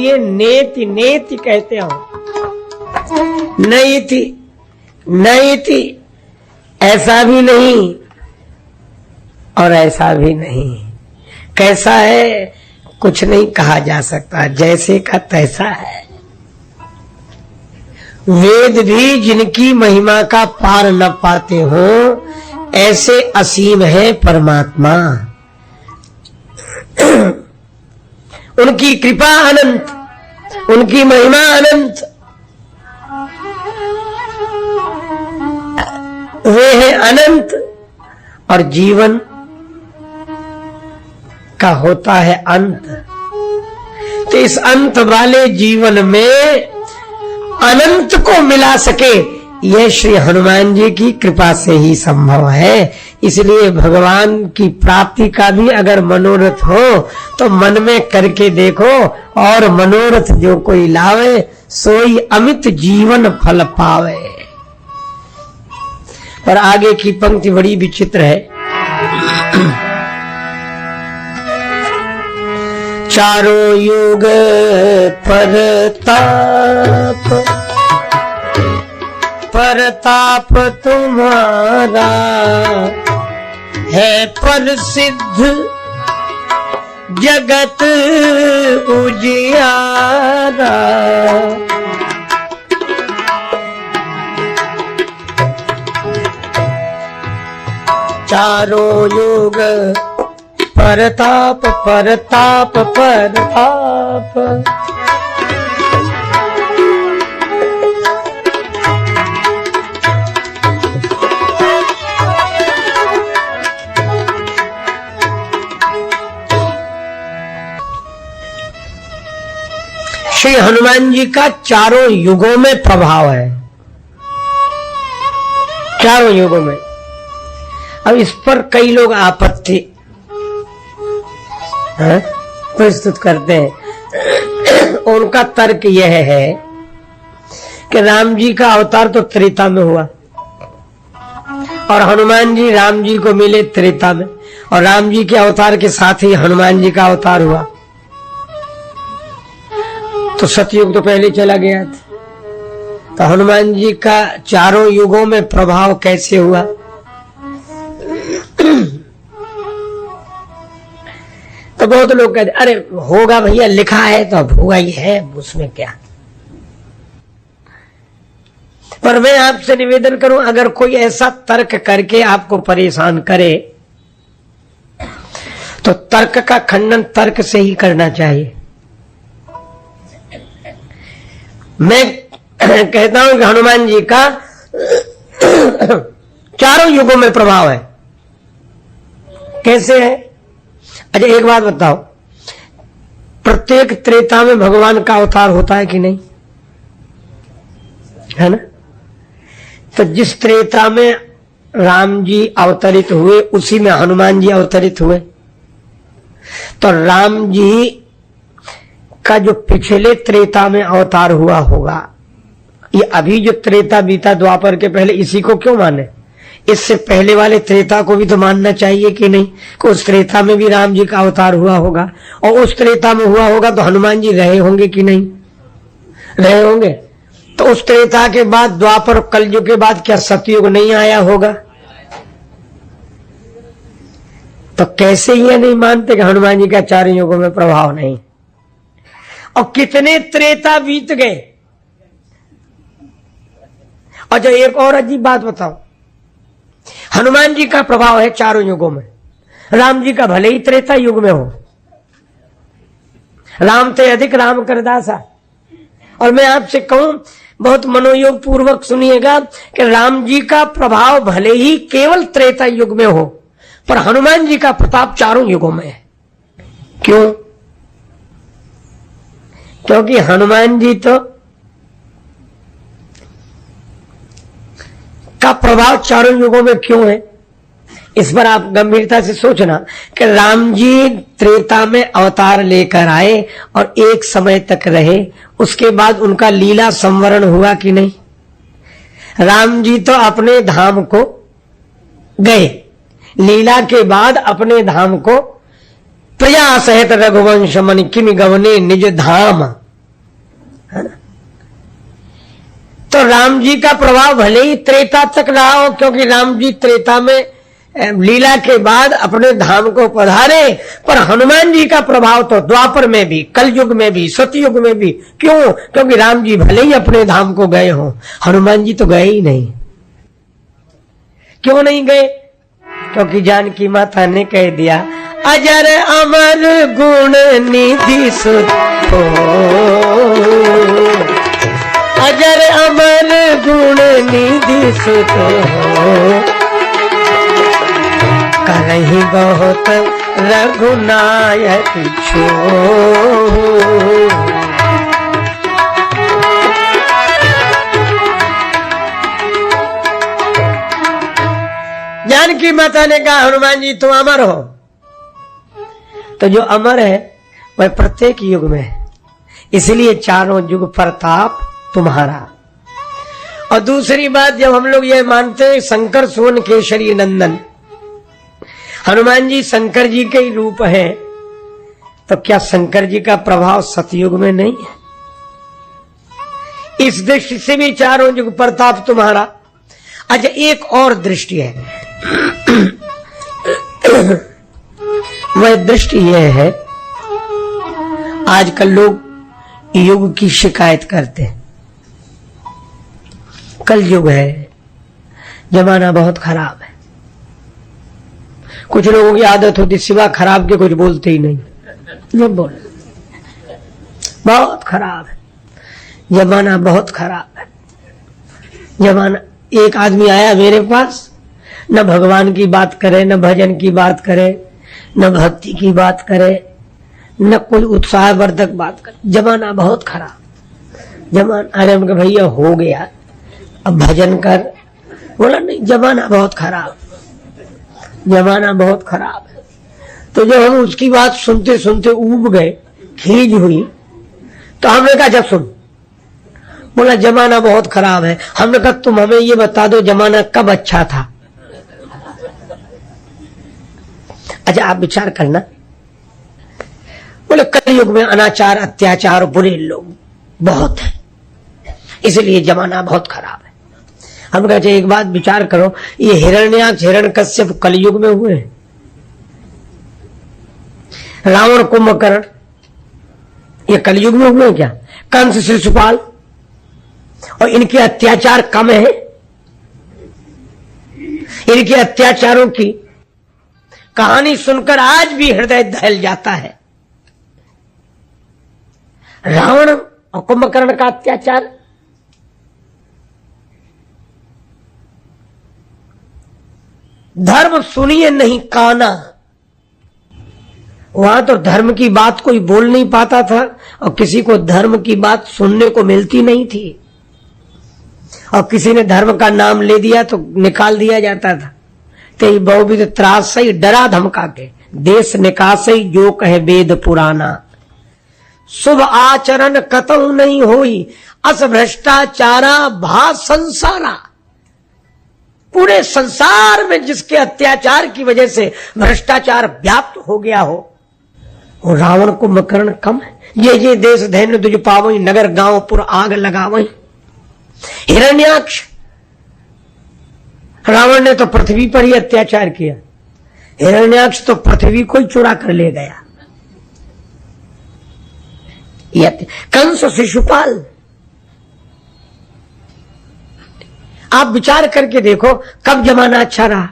लिए नेति नेति कहते हो। नहीं थी, नहीं थी, ऐसा भी नहीं और ऐसा भी नहीं। कैसा है कुछ नहीं कहा जा सकता, जैसे का तैसा है। वेद भी जिनकी महिमा का पार न पाते हो, ऐसे असीम है परमात्मा। उनकी कृपा अनंत, उनकी महिमा अनंत। वे है अनंत और जीवन का होता है अंत। तो इस अंत वाले जीवन में अनंत को मिला सके, यह श्री हनुमान जी की कृपा से ही संभव है। इसलिए भगवान की प्राप्ति का भी अगर मनोरथ हो तो मन में करके देखो, और मनोरथ जो कोई लावे सोई अमित जीवन फल पावे। पर आगे की पंक्ति बड़ी विचित्र है। चारों युग परताप तुम्हारा है प्रसिद्ध जगत उजियारा। चारों युग परताप परताप परताप। श्री हनुमान जी का चारों युगों में प्रभाव है, चारों युगों में। अब इस पर कई लोग आपत्ति प्रस्तुत करते हैं। उनका तर्क यह है कि राम जी का अवतार तो त्रेता में हुआ और हनुमान जी राम जी को मिले त्रेता में, और राम जी के अवतार के साथ ही हनुमान जी का अवतार हुआ। तो सतयुग तो पहले चला गया था, तो हनुमान जी का चारों युगों में प्रभाव कैसे हुआ? तो बहुत लोग कहते अरे होगा भैया, लिखा है तो अब होगा ही है, उसमें क्या। पर मैं आपसे निवेदन करूं, अगर कोई ऐसा तर्क करके आपको परेशान करे तो तर्क का खंडन तर्क से ही करना चाहिए। मैं कहता हूं कि हनुमान जी का चारों युगों में प्रभाव है। कैसे है? अच्छा एक बात बताओ, प्रत्येक त्रेता में भगवान का अवतार होता है कि नहीं? है ना? तो जिस त्रेता में राम जी अवतरित हुए उसी में हनुमान जी अवतरित हुए। तो राम जी का जो पिछले त्रेता में अवतार हुआ होगा, ये अभी जो त्रेता बीता द्वापर के पहले, इसी को क्यों माने? इससे पहले वाले त्रेता को भी तो मानना चाहिए कि नहीं, कि उस त्रेता में भी राम जी का अवतार हुआ होगा, और उस त्रेता में हुआ होगा तो हनुमान जी रहे होंगे कि नहीं रहे होंगे। तो उस त्रेता के बाद द्वापर कलयुग के बाद क्या सतयुग नहीं आया होगा? तो कैसे ये नहीं मानते कि हनुमान जी का चारों युगों में प्रभाव नहीं? और कितने त्रेता बीत गए। और जो एक और अजीब बात बताओ, हनुमान जी का प्रभाव है चारों युगों में, राम जी का भले ही त्रेता युग में हो, राम ते अधिक राम करदासा। और मैं आपसे कहूं, बहुत मनोयोग पूर्वक सुनिएगा कि राम जी का प्रभाव भले ही केवल त्रेता युग में हो, पर हनुमान जी का प्रताप चारों युगों में है। क्यों? क्योंकि हनुमान जी तो का प्रभाव चारों युगों में क्यों है, इस पर आप गंभीरता से सोचना कि राम जी त्रेता में अवतार लेकर आए और एक समय तक रहे, उसके बाद उनका लीला संवरण हुआ कि नहीं? राम जी तो अपने धाम को गए, लीला के बाद अपने धाम को प्रजा सहित रघुवंश मन किमि गवने निज धाम। है ना। तो राम जी का प्रभाव भले ही त्रेता तक रहा हो, क्योंकि राम जी त्रेता में लीला के बाद अपने धाम को पधारे, पर हनुमान जी का प्रभाव तो द्वापर में भी, कलयुग में भी, सतयुग में भी। क्यों? क्योंकि राम जी भले ही अपने धाम को गए हों, हनुमान जी तो गए ही नहीं। क्यों नहीं गए? क्योंकि जानकी माता ने कह दिया, अजर अमर गुण निधि सुत हो, अजर अमर गुण निधि सुत हो, करहि बहुत रघुनायक छो। जानकी माता ने कहा, हनुमान जी तुम अमर हो। तो जो अमर है वह प्रत्येक युग में है, इसलिए चारों युग प्रताप तुम्हारा। और दूसरी बात, जब हम लोग ये मानते हैं शंकर सुवन केशरी नंदन, हनुमान जी शंकर जी के ही रूप हैं, तो क्या शंकर जी का प्रभाव सतयुग में नहीं है? इस दृष्टि से भी चारों युग प्रताप तुम्हारा। अच्छा, एक और दृष्टि है। वह दृष्टि यह है, आजकल लोग युग की शिकायत करते हैं, कल युग है, जमाना बहुत खराब है। कुछ लोगों की आदत होती सिवा खराब के कुछ बोलते ही नहीं, जो बोल बहुत खराब है, जमाना बहुत खराब है जमाना। एक आदमी आया मेरे पास, न भगवान की बात करे, न भजन की बात करे, न भक्ति की बात करे, न कोई उत्साहवर्धक बात करे, जमाना बहुत खराब जमाना। अरे उनके भैया हो गया, अब भजन कर। बोला नहीं, जमाना बहुत खराब, जमाना बहुत खराब है। तो जब हम उसकी बात सुनते सुनते ऊब गए, खीज हुई, तो हमने कहा जब सुन। बोला जमाना बहुत खराब है। हमने कहा तुम हमें ये बता दो जमाना कब अच्छा था। अच्छा आप विचार करना। बोले कलयुग में अनाचार अत्याचार बुरे लोग बहुत हैं, इसलिए जमाना बहुत खराब है। हम कहते एक बात विचार करो, ये हिरण्याक्ष हिरण्यकश्यप कलयुग में हुए, रावण कुंभकर्ण ये कलयुग में हुए क्या? कंस शिशुपाल, और इनके अत्याचार कम है? इनके अत्याचारों की कहानी सुनकर आज भी हृदय दहल जाता है। रावण और कुंभकर्ण का अत्याचार, धर्म सुनिए नहीं काना। वहां तो धर्म की बात कोई बोल नहीं पाता था, और किसी को धर्म की बात सुनने को मिलती नहीं थी, और किसी ने धर्म का नाम ले दिया तो निकाल दिया जाता था। ते बहुविध त्रास सही डरा धमका के, देश निकासई जो कहे वेद पुराना, शुभ आचरण कतहु नहीं होई, अस भ्रष्टाचारा भा संसारा। पूरे संसार में जिसके अत्याचार की वजह से भ्रष्टाचार व्याप्त हो गया हो, वो रावण कुंभकर्ण कम है। ये देश धैन्य दुज पावई, नगर गांव पुर आग लगावई। हिरण्याक्ष, रावण ने तो पृथ्वी पर ही अत्याचार किया, हिरण्याक्ष तो पृथ्वी को ही चुरा कर ले गया। कंस शिशुपाल, आप विचार करके देखो कब जमाना अच्छा रहा।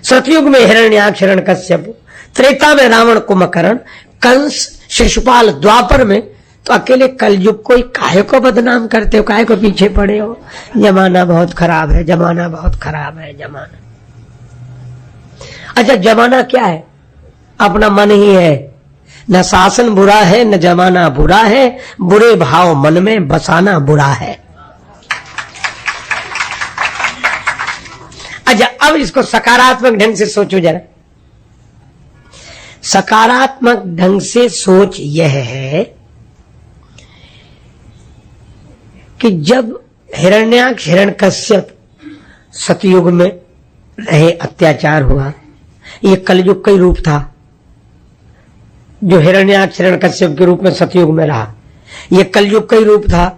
सतयुग में हिरण्याक्ष हिरण्यकश्यप, त्रेता में रावण कुंभकर्ण, कंस शिशुपाल, द्वापर में तो अकेले कलयुग को काहे को बदनाम करते हो, काहे को पीछे पड़े हो? जमाना बहुत खराब है, जमाना बहुत खराब है जमाना। अच्छा जमाना क्या है? अपना मन ही है। न शासन बुरा है न जमाना बुरा है, बुरे भाव मन में बसाना बुरा है। अच्छा अब इसको सकारात्मक ढंग से सोचो जरा। सकारात्मक ढंग से सोच यह है कि जब हिरण्याक्ष हिरण्यकश्यप सतयुग में रहे, अत्याचार हुआ, ये कलयुग का ही रूप था। जो हिरण्याक्ष हिरण्यकश्यप के रूप में सतयुग में रहा। ये कलयुग का ही रूप था।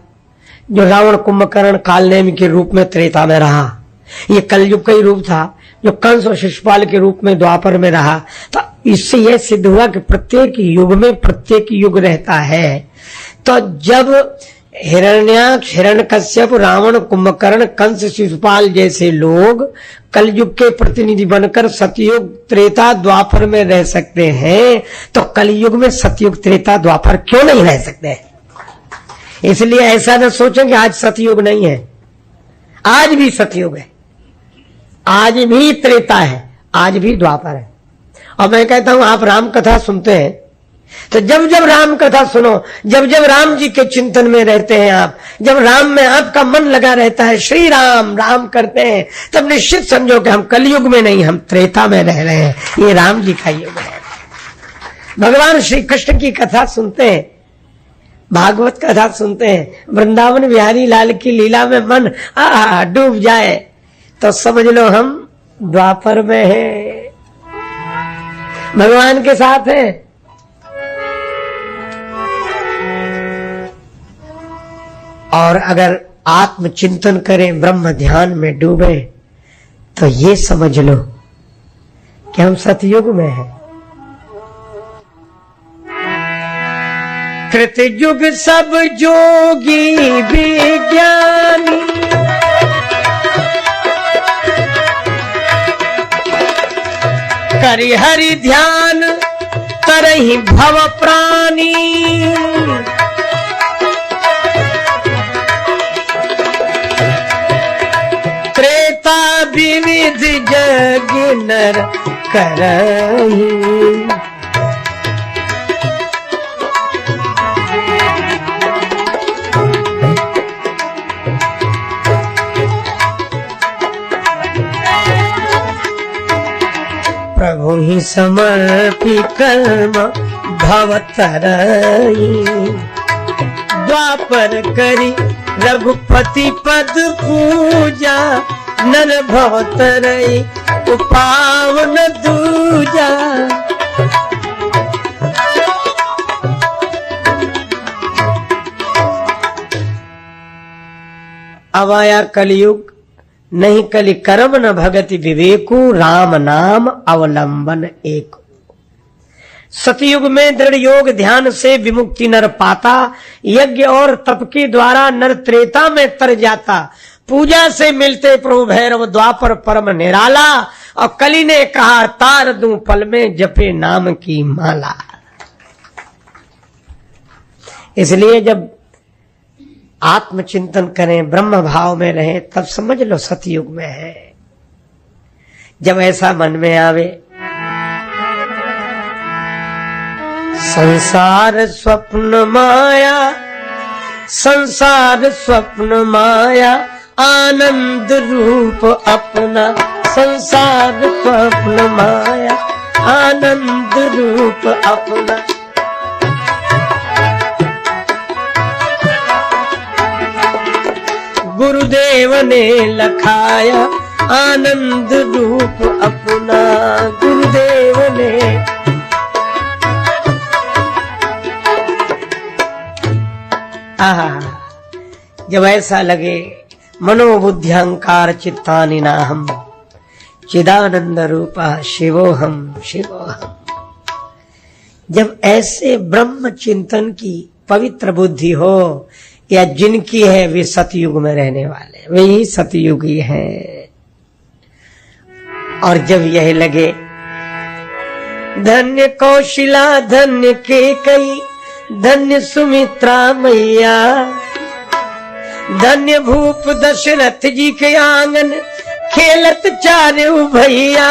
जो रावण कुंभकर्ण कालनेमी के रूप में त्रेता में रहा, ये कलयुग का ही रूप था। जो कंस और शिशुपाल के रूप में द्वापर में रहा। तो इससे यह सिद्ध हुआ कि प्रत्येक युग में प्रत्येक युग रहता है। तो जब हिरण्याक्ष हिरण्यकश्यप रावण कुंभकर्ण कंस शिशुपाल जैसे लोग कलयुग के प्रतिनिधि बनकर सतयुग त्रेता द्वापर में रह सकते हैं, तो कलयुग में सतयुग त्रेता द्वापर क्यों नहीं रह सकते हैं? इसलिए ऐसा न सोचें कि आज सतयुग नहीं है। आज भी सतयुग है, आज भी त्रेता है, आज भी द्वापर है। और मैं कहता हूं आप राम कथा सुनते हैं, तो जब जब राम कथा सुनो, जब जब राम जी के चिंतन में रहते हैं आप, जब राम में आपका मन लगा रहता है, श्री राम राम करते हैं, तब निश्चित समझो कि हम कलयुग में नहीं, हम त्रेता में रह रहे हैं। ये राम जी का युग है। भगवान श्री कृष्ण की कथा सुनते हैं, भागवत कथा सुनते हैं, वृंदावन बिहारी लाल की लीला में मन डूब जाए, तो समझ लो हम द्वापर में हैं, भगवान के साथ हैं। और अगर आत्मचिंतन करें, ब्रह्म ध्यान में डूबे, तो ये समझ लो कि हम सतयुग में हैं। कृतयुग सब जोगी विज्ञानी, करि हरि ध्यान तरहि भव प्राणी, त्रेता विविध जग नर करहि, प्रभु ही समर्पी कर्म भवतरई, द्वापर करी रघुपति पद पूजा, नर भवतरई उपावन दूजा। अब आया कलयुग, नहीं कलि कर्म न भगति विवेकु, राम नाम अवलंबन एक। सतयुग में दृढ़ योग ध्यान से विमुक्ति नर पाता, यज्ञ और तप के द्वारा नर त्रेता में तर जाता, पूजा से मिलते प्रभु भैरव द्वापर परम निराला, और कली ने कहा तार दूं पल में जपे नाम की माला। इसलिए जब आत्मचिंतन करें, ब्रह्म भाव में रहें, तब समझ लो सतयुग में है। जब ऐसा मन में आवे, संसार स्वप्न माया, संसार स्वप्न माया, आनंद रूप अपना, संसार स्वप्न माया, आनंद रूप अपना। गुरुदेव ने लखाया आनंद रूप अपना, गुरुदेव ने। जब ऐसा लगे मनोबुद्ध्यंकार चित्तानि नाहं, चिदानंद रूपा शिवोहम शिवोहम। जब ऐसे ब्रह्म चिंतन की पवित्र बुद्धि हो, या जिनकी है वे सतयुग में रहने वाले, वे ही सतयुगी हैं। और जब यह लगे धन्य कौशिला धन्य केकई, धन्य सुमित्रा मैया, धन्य भूप दशरथ जी के आंगन खेलत चारू भैया,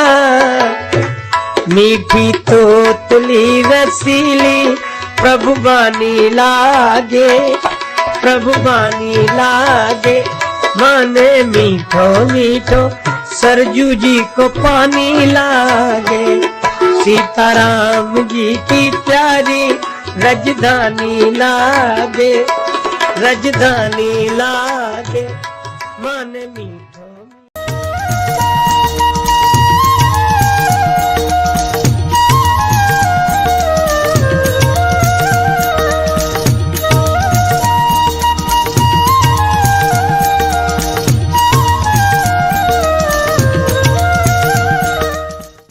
मीठी तो तुली रसीली प्रभु बानी लागे, प्रभु बानी लागे, माने मीठो मीठो सरजू जी को पानी लागे, सीताराम जी की प्यारी रजधानी लागे, रजधानी लागे, माने मीठो।